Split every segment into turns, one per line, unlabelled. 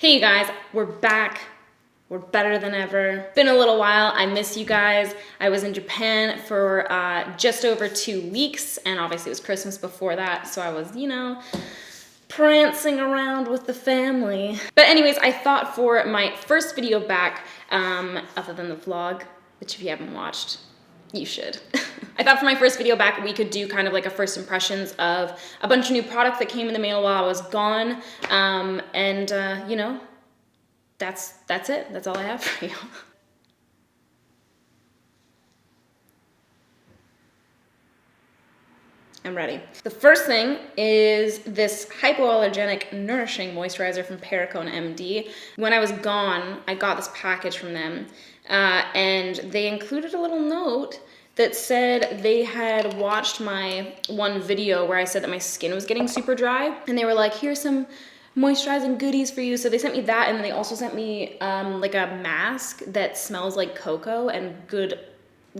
Hey you guys, we're back. We're better than ever. Been a little while. I miss you guys. I was in Japan for just over 2 weeks, and obviously it was Christmas before that, so I was, prancing around with the family. But anyways, I thought for my first video back, other than the vlog, which if you haven't watched, you should. I thought for my first video back, we could do kind of like a first impressions of a bunch of new products that came in the mail while I was gone. That's it. That's all I have for you. I'm ready. The first thing is this hypoallergenic nourishing moisturizer from Perricone MD. When I was gone, I got this package from them, and they included a little note that said they had watched my one video where I said that my skin was getting super dry, and they were like, here's some moisturizing goodies for you. So they sent me that, and then they also sent me like a mask that smells like cocoa, and good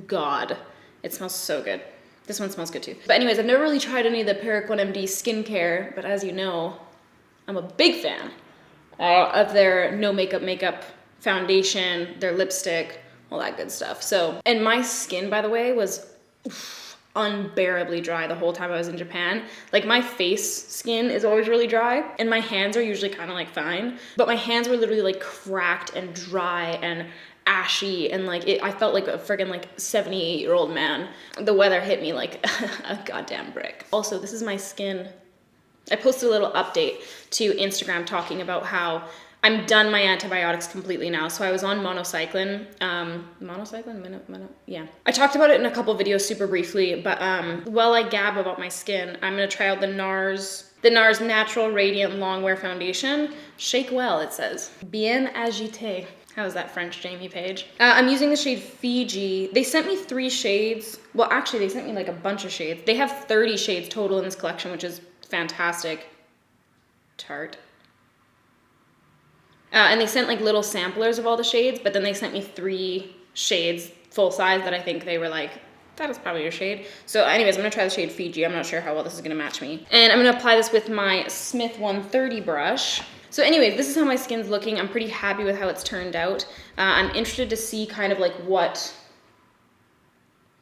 God, it smells so good. This one smells good too. But anyways, I've never really tried any of the Perricone MD skincare, but as you know, I'm a big fan of their no makeup foundation, their lipstick, all that good stuff. So, and my skin, by the way, was unbearably dry the whole time I was in Japan. Like my face skin is always really dry, and my hands are usually kind of like fine, but my hands were literally like cracked and dry and ashy, and like I felt like a friggin' like 78-year-old man. The weather hit me like a goddamn brick. Also, this is my skin. I posted a little update to Instagram talking about how I'm done my antibiotics completely now. So I was on monocycline. Yeah. I talked about it in a couple videos super briefly, but while I gab about my skin, I'm gonna try out the NARS Natural Radiant Longwear Foundation. Shake well, it says. Bien agité. How's that French, Jamie Page? I'm using the shade Fiji. They sent me 3 shades. Well, actually, they sent me like a bunch of shades. They have 30 shades total in this collection, which is fantastic. Tarte. And they sent like little samplers of all the shades, but then they sent me 3 shades full size that I think they were like, that is probably your shade. So anyways, I'm gonna try the shade Fiji. I'm not sure how well this is gonna match me. And I'm gonna apply this with my Smith 130 brush. So anyways, this is how my skin's looking. I'm pretty happy with how it's turned out. I'm interested to see kind of like what,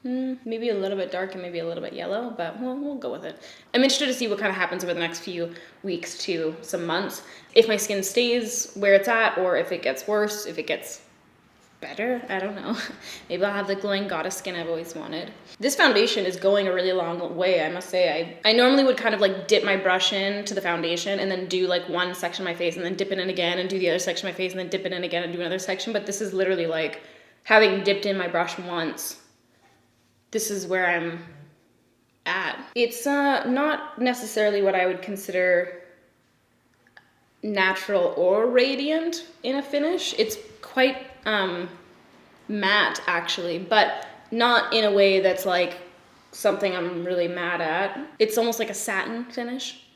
maybe a little bit dark and maybe a little bit yellow, but we'll go with it. I'm interested to see what kind of happens over the next few weeks to some months. If my skin stays where it's at, or if it gets worse, if it gets better, I don't know. Maybe I'll have the glowing goddess skin I've always wanted. This foundation is going a really long way, I must say. I normally would kind of like dip my brush in to the foundation and then do like one section of my face and then dip it in again and do the other section of my face and then dip it in again and do another section, but this is literally like having dipped in my brush once. This is where I'm at. It's not necessarily what I would consider natural or radiant in a finish. It's quite matte actually, but not in a way that's like something I'm really mad at. It's almost like a satin finish.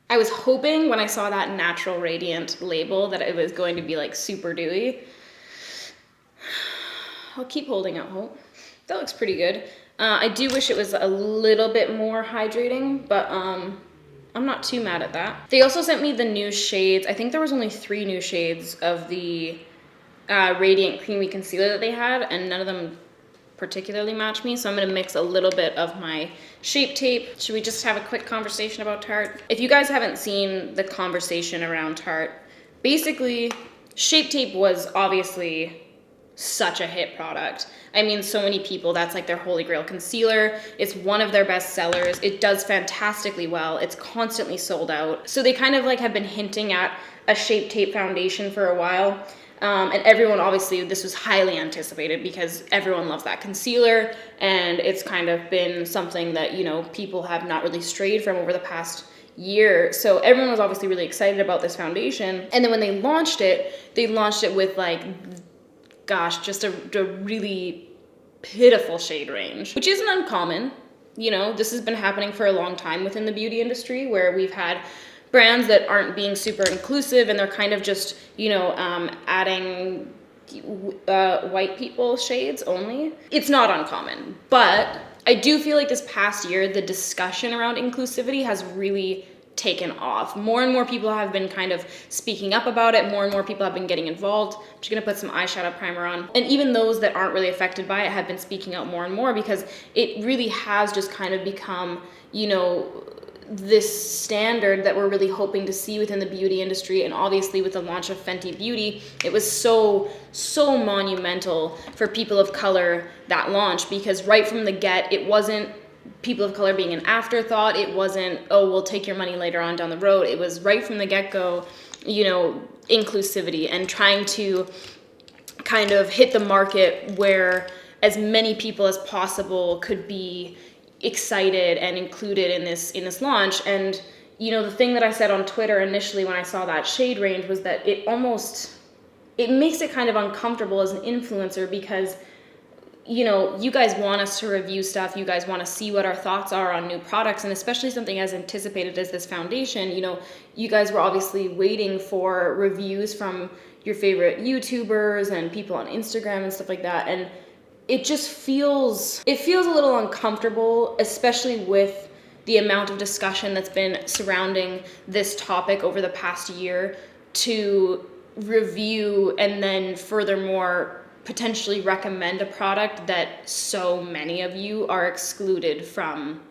I was hoping when I saw that natural radiant label that it was going to be like super dewy. I'll keep holding out hope. That looks pretty good. I do wish it was a little bit more hydrating, but I'm not too mad at that. They also sent me the new shades. I think there was only 3 new shades of the Radiant Creamy Concealer that they had, and none of them particularly match me, so I'm gonna mix a little bit of my Shape Tape. Should we just have a quick conversation about Tarte? If you guys haven't seen the conversation around Tarte, basically, Shape Tape was obviously such a hit product. I mean, so many people, that's like their holy grail concealer. It's one of their best sellers. It does fantastically well. It's constantly sold out. So they kind of like have been hinting at a Shape Tape foundation for a while. And everyone, obviously, this was highly anticipated because everyone loves that concealer, and it's kind of been something that, people have not really strayed from over the past year. So everyone was obviously really excited about this foundation. And then when they launched it with like, gosh, just a really pitiful shade range, which isn't uncommon. This has been happening for a long time within the beauty industry, where we've had brands that aren't being super inclusive, and they're kind of just, adding white people shades only. It's not uncommon, but I do feel like this past year, the discussion around inclusivity has really taken off. More and more people have been kind of speaking up about it. More and more people have been getting involved. I'm just gonna put some eyeshadow primer on. And even those that aren't really affected by it have been speaking out more and more, because it really has just kind of become, you know, this standard that we're really hoping to see within the beauty industry. And obviously with the launch of Fenty Beauty, it was so monumental for people of color, that launch, because right from the get, it wasn't people of color being an afterthought. It wasn't, oh, we'll take your money later on down the road. It was right from the get-go, you know, inclusivity and trying to kind of hit the market where as many people as possible could be excited and included in this launch. And you know, the thing that I said on Twitter initially when I saw that shade range was that it makes it kind of uncomfortable as an influencer, because you know, you guys want us to review stuff, you guys want to see what our thoughts are on new products, and especially something as anticipated as this foundation. You know, you guys were obviously waiting for reviews from your favorite YouTubers and people on Instagram and stuff like that, and it just feels a little uncomfortable, especially with the amount of discussion that's been surrounding this topic over the past year, to review and then furthermore potentially recommend a product that so many of you are excluded from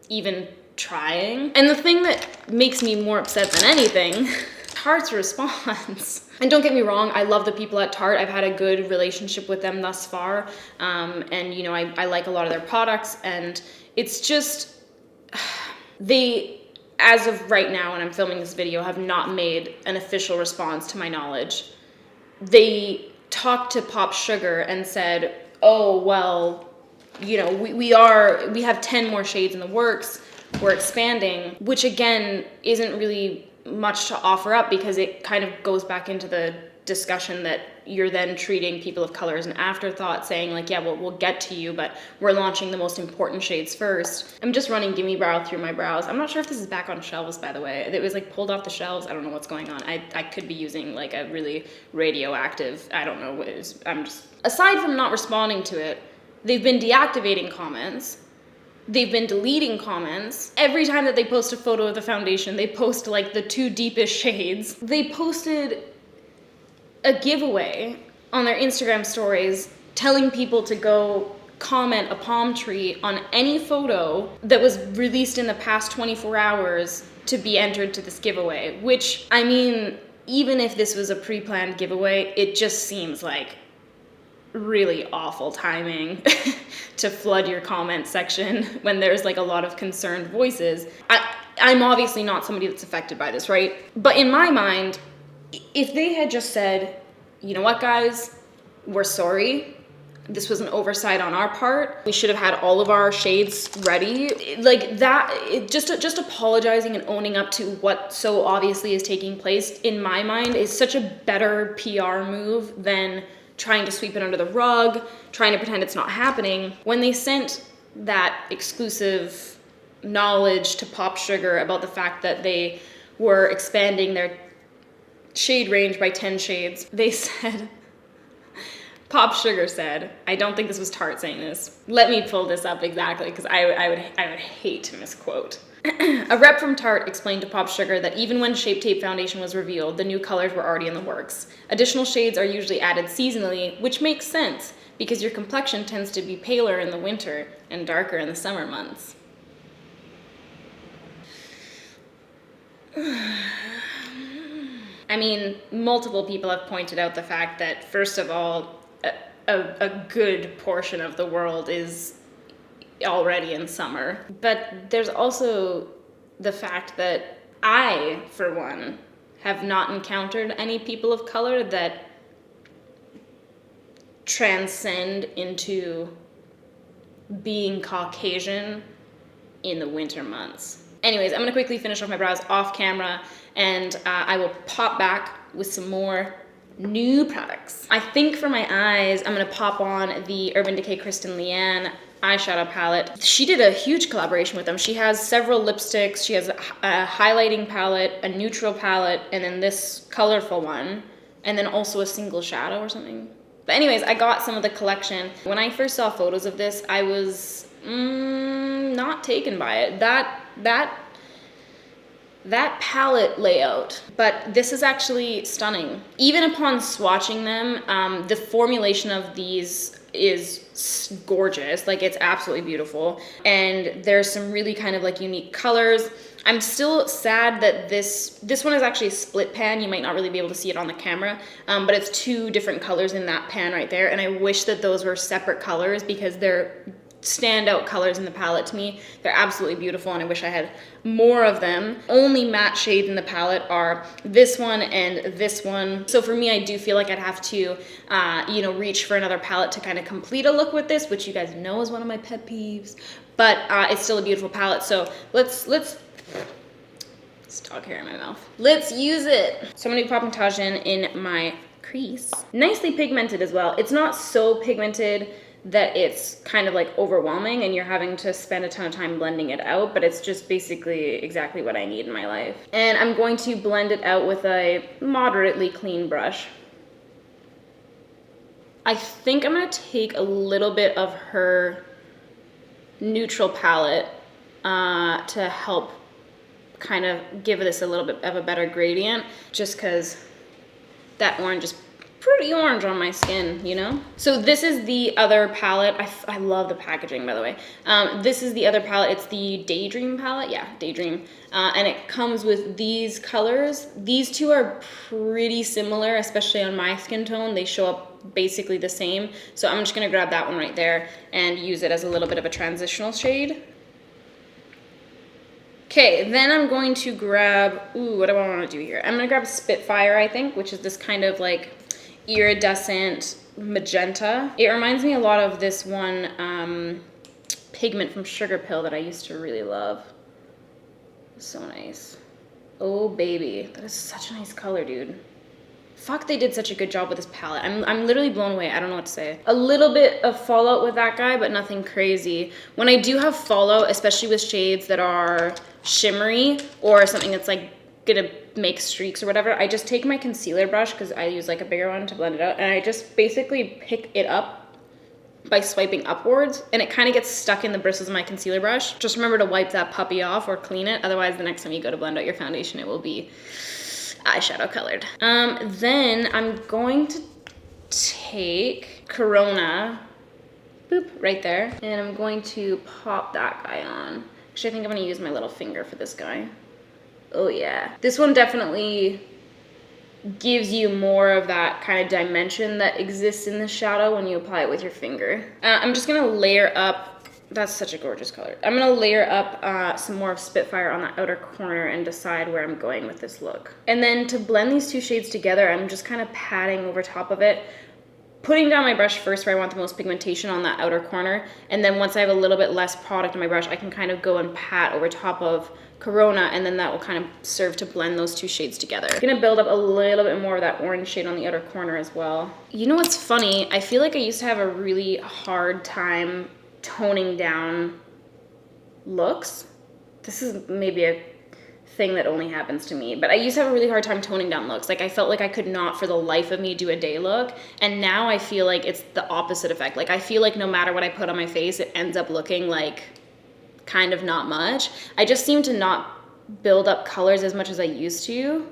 even trying. And the thing that makes me more upset than anything, Tarte's response. And don't get me wrong, I love the people at Tarte. I've had a good relationship with them thus far. And you know, I like a lot of their products, and it's just, they, as of right now when I'm filming this video, have not made an official response to my knowledge. They talked to Pop Sugar and said, oh, well, you know, we have 10 more shades in the works, we're expanding, which again isn't really much to offer up, because it kind of goes back into the discussion that you're then treating people of color as an afterthought, saying like, yeah, well, we'll get to you, but we're launching the most important shades first. I'm just running Gimme Brow through my brows. I'm not sure if this is back on shelves, by the way. It was like pulled off the shelves. I don't know what's going on. I could be using like a really radioactive, I don't know what it is. I'm just, aside from not responding to it, they've been deactivating comments. They've been deleting comments. Every time that they post a photo of the foundation, they post like the 2 deepest shades. They posted a giveaway on their Instagram stories telling people to go comment a palm tree on any photo that was released in the past 24 hours to be entered to this giveaway, which, I mean, even if this was a pre-planned giveaway, it just seems like really awful timing to flood your comment section when there's like a lot of concerned voices. I'm obviously not somebody that's affected by this, right? But in my mind, if they had just said, you know what, guys, we're sorry, this was an oversight on our part, we should have had all of our shades ready, like that, just apologizing and owning up to what so obviously is taking place, in my mind, is such a better PR move than trying to sweep it under the rug, trying to pretend it's not happening. When they sent that exclusive knowledge to Pop Sugar about the fact that they were expanding their shade range by 10 shades, they said, Pop Sugar said, I don't think this was Tarte saying this. Let me pull this up exactly, because I would hate to misquote. A rep from Tarte explained to Pop Sugar that even when Shape Tape Foundation was revealed, the new colors were already in the works. Additional shades are usually added seasonally, which makes sense, because your complexion tends to be paler in the winter and darker in the summer months. I mean, multiple people have pointed out the fact that, first of all, a good portion of the world is already in summer. But there's also the fact that I, for one, have not encountered any people of color that transcend into being Caucasian in the winter months. Anyways, I'm gonna quickly finish off my brows off camera, and I will pop back with some more new products. I think for my eyes, I'm gonna pop on the Urban Decay Kristen Leanne eyeshadow palette. She did a huge collaboration with them. She has several lipsticks, she has a highlighting palette, a neutral palette, and then this colorful one, and then also a single shadow or something. But anyways, I got some of the collection. When I first saw photos of this, I was not taken by it. that palette layout. But this is actually stunning. Even upon swatching them, the formulation of these is gorgeous. Like, it's absolutely beautiful. And there's some really kind of like unique colors. I'm still sad that this one is actually a split pan. You might not really be able to see it on the camera, but it's two different colors in that pan right there. And I wish that those were separate colors because they're standout colors in the palette to me. They're absolutely beautiful and I wish I had more of them. Only matte shades in the palette are this one and this one. So for me, I do feel like I'd have to, you know, reach for another palette to kind of complete a look with this, which you guys know is one of my pet peeves, but it's still a beautiful palette. So let's dog hair in my mouth. Let's use it. So I'm gonna be popping Tajin in my crease. Nicely pigmented as well. It's not so pigmented that it's kind of like overwhelming and you're having to spend a ton of time blending it out, but it's just basically exactly what I need in my life. And I'm going to blend it out with a moderately clean brush. I think I'm gonna take a little bit of her neutral palette to help kind of give this a little bit of a better gradient, just because that orange is pretty orange on my skin, you know? So this is the other palette. I love the packaging, by the way. This is the other palette. It's the Daydream palette. Yeah, Daydream. And it comes with these colors. These two are pretty similar, especially on my skin tone. They show up basically the same. So I'm just gonna grab that one right there and use it as a little bit of a transitional shade. Okay, then I'm going to grab, what do I want to do here? I'm going to grab Spitfire, I think, which is this kind of like iridescent magenta. It reminds me a lot of this one pigment from Sugar Pill that I used to really love. So nice. Oh, baby. That is such a nice color, dude. Fuck, they did such a good job with this palette. I'm literally blown away. I don't know what to say. A little bit of fallout with that guy, but nothing crazy. When I do have fallout, especially with shades that are shimmery or something that's like gonna make streaks or whatever, I just take my concealer brush, because I use like a bigger one to blend it out, and I just basically pick it up by swiping upwards, and it kind of gets stuck in the bristles of my concealer brush. Just remember to wipe that puppy off or clean it. Otherwise, the next time you go to blend out your foundation, it will be eyeshadow colored. Then I'm going to take Corona, boop, right there, and I'm going to pop that guy on. Actually, I think I'm gonna use my little finger for this guy. Oh yeah. This one definitely gives you more of that kind of dimension that exists in the shadow when you apply it with your finger. I'm just gonna layer up. That's such a gorgeous color. I'm gonna layer up some more of Spitfire on the outer corner and decide where I'm going with this look. And then to blend these two shades together, I'm just kind of patting over top of it, putting down my brush first where I want the most pigmentation on that outer corner. And then once I have a little bit less product on my brush, I can kind of go and pat over top of Corona, and then that will kind of serve to blend those two shades together. I'm gonna build up a little bit more of that orange shade on the outer corner as well. You know what's funny? I feel like I used to have a really hard time toning down looks. This is maybe a thing that only happens to me, but I used to have a really hard time toning down looks. Like, I felt like I could not for the life of me do a day look, and now I feel like it's the opposite effect. Like, I feel like no matter what I put on my face, it ends up looking like kind of not much. I just seem to not build up colors as much as I used to,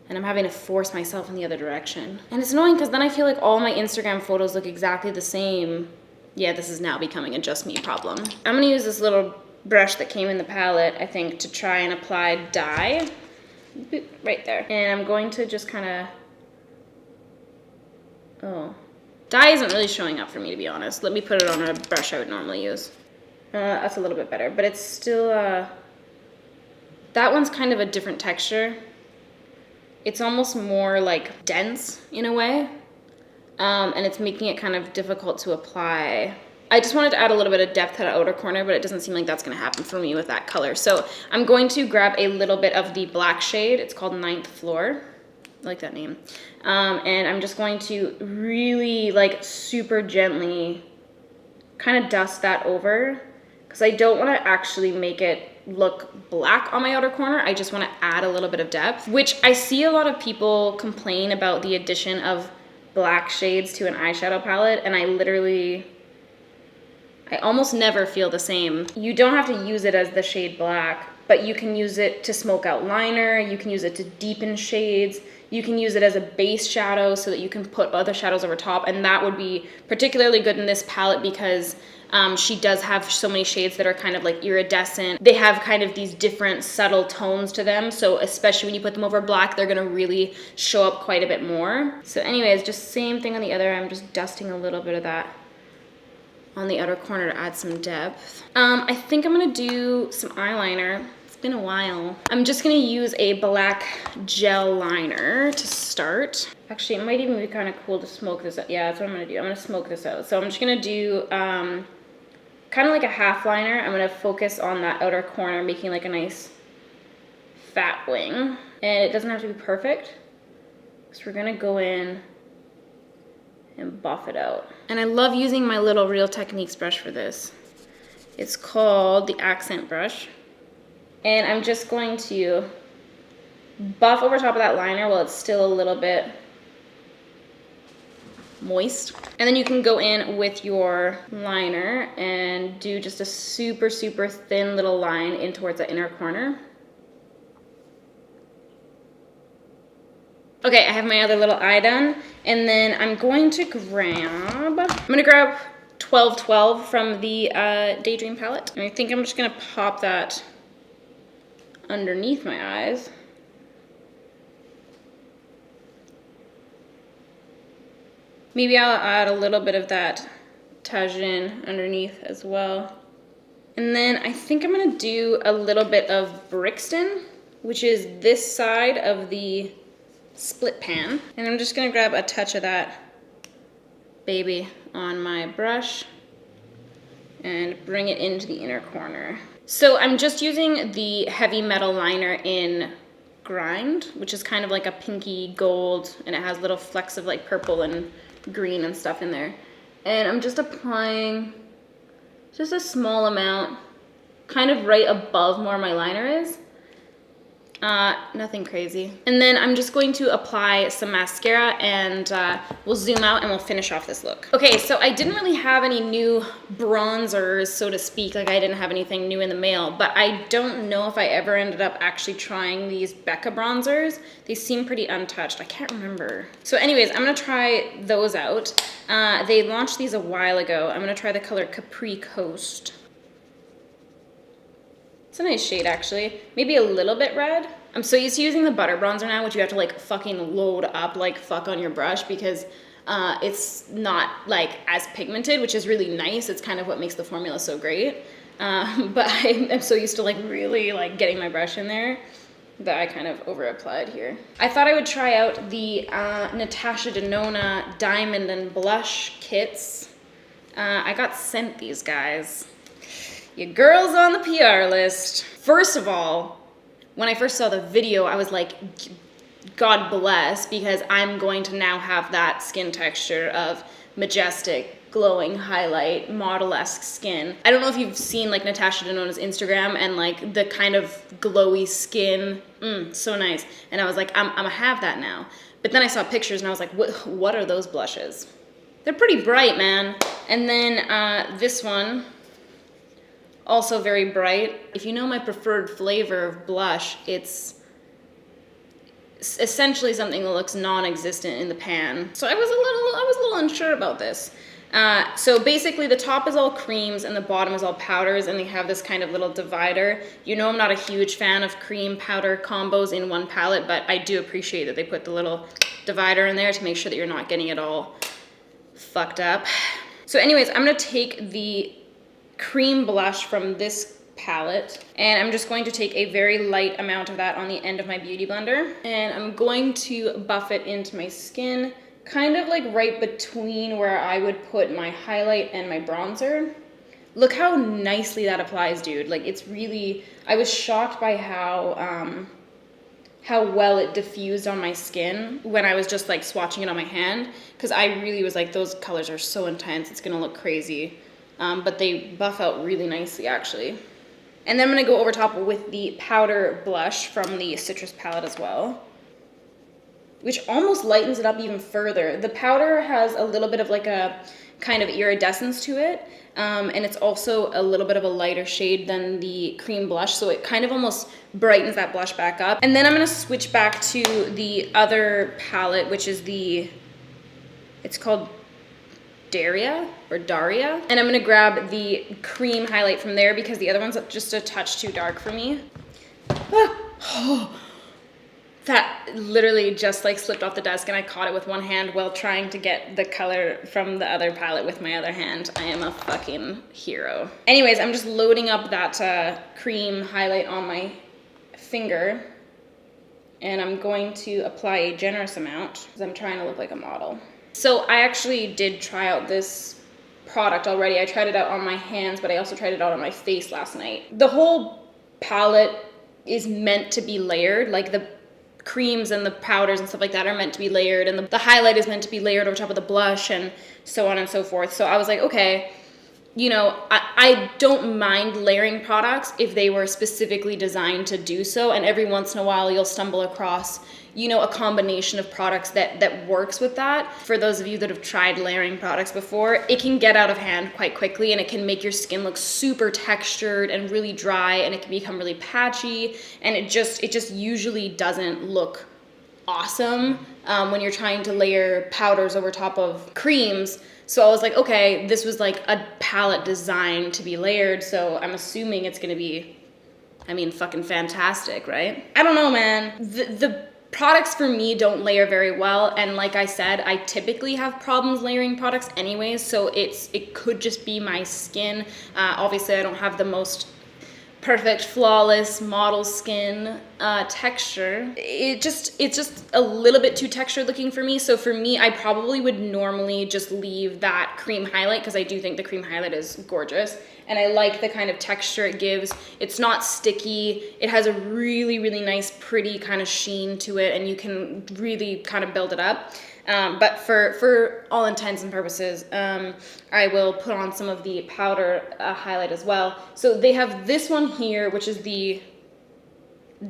and I'm having to force myself in the other direction. And it's annoying because then I feel like all my Instagram photos look exactly the same. Yeah, this is now becoming a just me problem. I'm gonna use this little brush that came in the palette, I think, to try and apply dye. Boop, right there. And I'm going to just kind of, dye isn't really showing up for me, to be honest. Let me put it on a brush I would normally use. That's a little bit better, but it's still, that one's kind of a different texture. It's almost more like dense in a way. And it's making it kind of difficult to apply. I just wanted to add a little bit of depth to the outer corner, but it doesn't seem like that's gonna happen for me with that color. So I'm going to grab a little bit of the black shade. It's called Ninth Floor. I like that name. And I'm just going to really, like, super gently kind of dust that over, because I don't want to actually make it look black on my outer corner. I just want to add a little bit of depth, which I see a lot of people complain about the addition of black shades to an eyeshadow palette, and I almost never feel the same. You don't have to use it as the shade black but you can use it to smoke out liner, you can use it to deepen shades, you can use it as a base shadow so that you can put other shadows over top, and that would be particularly good in this palette because she does have so many shades that are kind of like iridescent. They have kind of these different subtle tones to them, so especially when you put them over black, they're gonna really show up quite a bit more. So anyways, just same thing on the other. I'm just dusting a little bit of that on the outer corner to add some depth. I think I'm gonna do some eyeliner. It's been a while. I'm just gonna use a black gel liner to start. Actually, it might even be kind of cool to smoke this out. Yeah, that's what I'm gonna do. I'm gonna smoke this out. So I'm just gonna do kind of like a half liner. I'm gonna focus on that outer corner, making like a nice fat wing. And it doesn't have to be perfect, because we're gonna go in and buff it out. And I love using my little Real Techniques brush for this. It's called the Accent brush. And I'm just going to buff over top of that liner while it's still a little bit moist. And then you can go in with your liner and do just a super, super thin little line in towards the inner corner. Okay, I have my other little eye done, and then I'm going to grab 1212 from the Daydream palette. And I think I'm just gonna pop that underneath my eyes. Maybe I'll add a little bit of that Tajin underneath as well. And then I think I'm gonna do a little bit of Brixton, which is this side of the split pan. And I'm just gonna grab a touch of that baby on my brush and bring it into the inner corner. So I'm just using the Heavy Metal liner in Grind, which is kind of like a pinky gold, and it has little flecks of like purple and green and stuff in there. And I'm just applying just a small amount, kind of right above where my liner is. Nothing crazy. And then I'm just going to apply some mascara, and we'll zoom out and we'll finish off this look. Okay, so I didn't really have any new bronzers, so to speak. Like, I didn't have anything new in the mail, but I don't know if I ever ended up actually trying these Becca bronzers. They seem pretty untouched. I can't remember. So anyways, I'm gonna try those out. They launched these a while ago. I'm gonna try the color Capri Coast. It's a nice shade, actually. Maybe a little bit red. I'm so used to using the butter bronzer now, which you have to like fucking load up like fuck on your brush, because it's not like as pigmented, which is really nice. It's kind of what makes the formula so great. But I'm so used to like really like getting my brush in there that I kind of over applied here. I thought I would try out the Natasha Denona Diamond and Blush kits. I got sent these guys. Your girl's on the PR list. First of all, when I first saw the video, I was like, God bless, because I'm going to now have that skin texture of majestic, glowing highlight, model-esque skin. I don't know if you've seen like Natasha Denona's Instagram and like the kind of glowy skin, so nice. And I was like, I'm gonna have that now. But then I saw pictures and I was like, what are those blushes? They're pretty bright, man. And then this one, also very bright. If you know my preferred flavor of blush, it's essentially something that looks non-existent in the pan. So I was a little unsure about this. So basically the top is all creams and the bottom is all powders, and they have this kind of little divider. You know, I'm not a huge fan of cream powder combos in one palette, but I do appreciate that they put the little divider in there to make sure that you're not getting it all fucked up. So anyways, I'm gonna take the cream blush from this palette, and I'm just going to take a very light amount of that on the end of my beauty blender, and I'm going to buff it into my skin, kind of like right between where I would put my highlight and my bronzer. Look how nicely that applies, dude. Like, it's really, I was shocked by how well it diffused on my skin when I was just like swatching it on my hand, because I really was like, those colors are so intense, it's gonna look crazy. But they buff out really nicely, actually. And then I'm gonna go over top with the powder blush from the Citrus palette as well, which almost lightens it up even further. The powder has a little bit of like a kind of iridescence to it. And it's also a little bit of a lighter shade than the cream blush, so it kind of almost brightens that blush back up. And then I'm gonna switch back to the other palette, which is it's called Darya, and I'm gonna grab the cream highlight from there because the other one's just a touch too dark for me. That literally just like slipped off the desk and I caught it with one hand while trying to get the color from the other palette with my other hand. I am a fucking hero. Anyways, I'm just loading up that cream highlight on my finger, and I'm going to apply a generous amount because I'm trying to look like a model. So I actually did try out this product already. I tried it out on my hands, but I also tried it out on my face last night. The whole palette is meant to be layered, like the creams and the powders and stuff like that are meant to be layered, and the highlight is meant to be layered over top of the blush and so on and so forth. So I was like, okay, you know, I don't mind layering products if they were specifically designed to do so, and every once in a while you'll stumble across, you know, a combination of products that works with that. For those of you that have tried layering products before, it can get out of hand quite quickly and it can make your skin look super textured and really dry, and it can become really patchy, and it just usually doesn't look awesome when you're trying to layer powders over top of creams. So I was like, okay, this was like a palette designed to be layered, so I'm assuming it's gonna be, I mean, fucking fantastic, right? I don't know, man. The products for me don't layer very well, and like I said, I typically have problems layering products anyways, so it could just be my skin. Obviously, I don't have the most perfect, flawless model skin texture. It's just a little bit too textured looking for me. So for me, I probably would normally just leave that cream highlight because I do think the cream highlight is gorgeous. And I like the kind of texture it gives. It's not sticky. It has a really, really nice, pretty kind of sheen to it, and you can really kind of build it up. But for all intents and purposes, I will put on some of the powder highlight as well. So they have this one here, which is the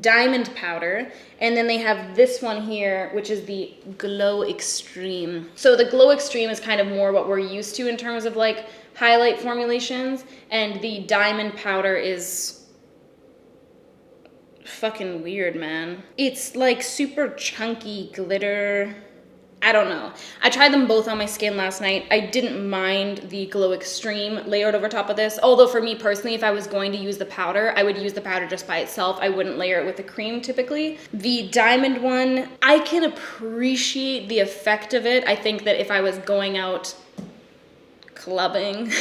diamond powder, and then they have this one here, which is the Glow Extreme. So the Glow Extreme is kind of more what we're used to in terms of like highlight formulations, and the diamond powder is fucking weird, man. It's like super chunky glitter. I don't know. I tried them both on my skin last night. I didn't mind the Glow Extreme layered over top of this. Although for me personally, if I was going to use the powder, I would use the powder just by itself. I wouldn't layer it with the cream typically. The diamond one, I can appreciate the effect of it. I think that if I was going out clubbing,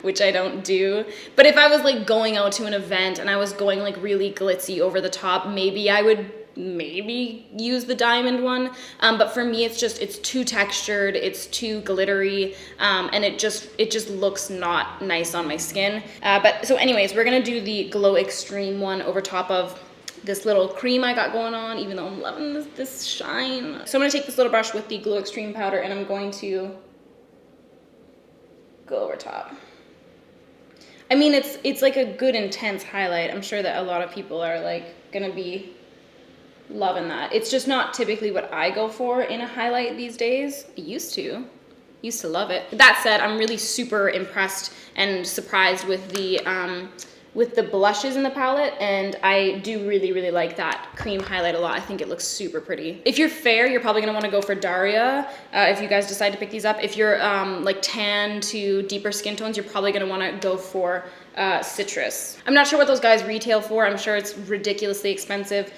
which I don't do, but if I was like going out to an event and I was going like really glitzy over the top, maybe I would use the diamond one, but for me it's too textured, it's too glittery, and it just looks not nice on my skin. But so anyways, we're gonna do the Glow Extreme one over top of this little cream I got going on, even though I'm loving this shine. So I'm gonna take this little brush with the Glow Extreme powder and I'm going to go over top. I mean, it's like a good intense highlight. I'm sure that a lot of people are like gonna be loving that. It's just not typically what I go for in a highlight these days. I used to love it. That said, I'm really super impressed and surprised with the blushes in the palette, and I do really, really like that cream highlight a lot. I think it looks super pretty. If you're fair, you're probably gonna wanna go for Darya if you guys decide to pick these up. If you're like tan to deeper skin tones, you're probably gonna wanna go for Citrus. I'm not sure what those guys retail for. I'm sure it's ridiculously expensive.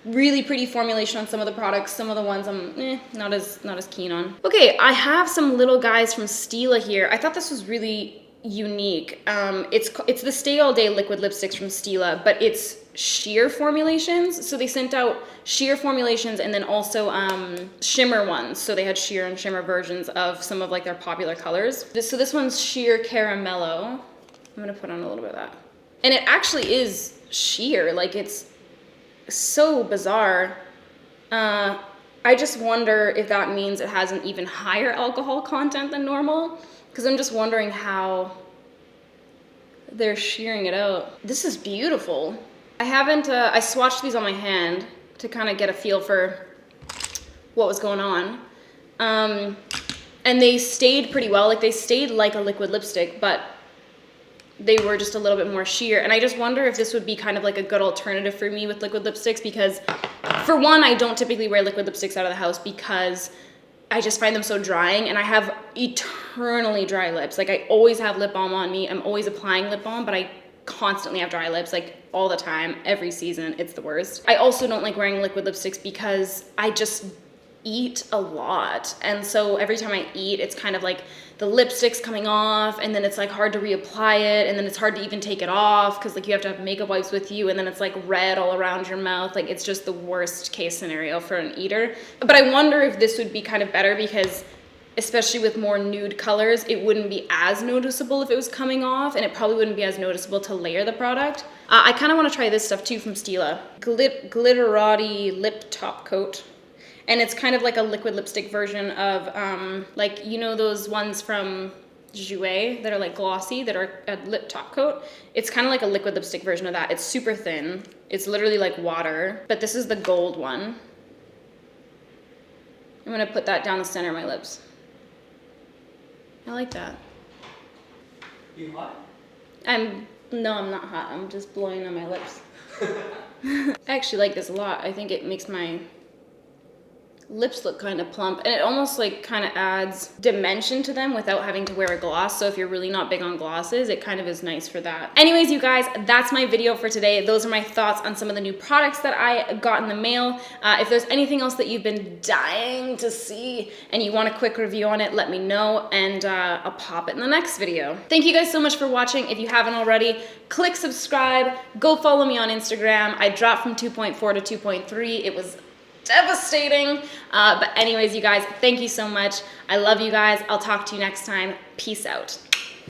Really pretty formulation on some of the products. Some of the ones I'm not as keen on. Okay, I have some little guys from Stila here. I thought this was really unique. It's the Stay All Day liquid lipsticks from Stila, but it's sheer formulations. So they sent out sheer formulations and then also shimmer ones. So they had sheer and shimmer versions of some of like their popular colors. So this one's sheer Caramello. I'm gonna put on a little bit of that. And it actually is sheer, like it's so bizarre. I just wonder if that means it has an even higher alcohol content than normal, because I'm just wondering how they're shearing it out. This is beautiful. I haven't, I swatched these on my hand to kind of get a feel for what was going on. And they stayed pretty well. Like, they stayed like a liquid lipstick, but they were just a little bit more sheer. And I just wonder if this would be kind of like a good alternative for me with liquid lipsticks, because for one, I don't typically wear liquid lipsticks out of the house because I just find them so drying, and I have eternally dry lips. Like, I always have lip balm on me. I'm always applying lip balm, but I constantly have dry lips, like all the time, every season. It's the worst. I also don't like wearing liquid lipsticks because I just eat a lot, and so every time I eat, it's kind of like the lipstick's coming off, and then it's like hard to reapply it, and then it's hard to even take it off because like you have to have makeup wipes with you, and then it's like red all around your mouth. Like, it's just the worst case scenario for an eater. But I wonder if this would be kind of better, because especially with more nude colors, it wouldn't be as noticeable if it was coming off, and it probably wouldn't be as noticeable to layer the product. I kind of want to try this stuff too from Stila. Glitterati lip top coat. And it's kind of like a liquid lipstick version of, like, you know those ones from Jouer that are like glossy, that are a lip top coat? It's kind of like a liquid lipstick version of that. It's super thin. It's literally like water, but this is the gold one. I'm gonna put that down the center of my lips. I like that.
You hot?
No, I'm not hot. I'm just blowing on my lips. I actually like this a lot. I think it makes my lips look kind of plump, and it almost like kind of adds dimension to them without having to wear a gloss. So if you're really not big on glosses, it kind of is nice for that. Anyways, you guys, that's my video for today. Those are my thoughts on some of the new products that I got in the mail. If there's anything else that you've been dying to see and you want a quick review on it, let me know, and I'll pop it in the next video. Thank you guys so much for watching. If you haven't already, click subscribe, go follow me on Instagram. I dropped from 2.4 to 2.3. It was devastating. But anyways, you guys, thank you so much. I love you guys. I'll talk to you next time. Peace out.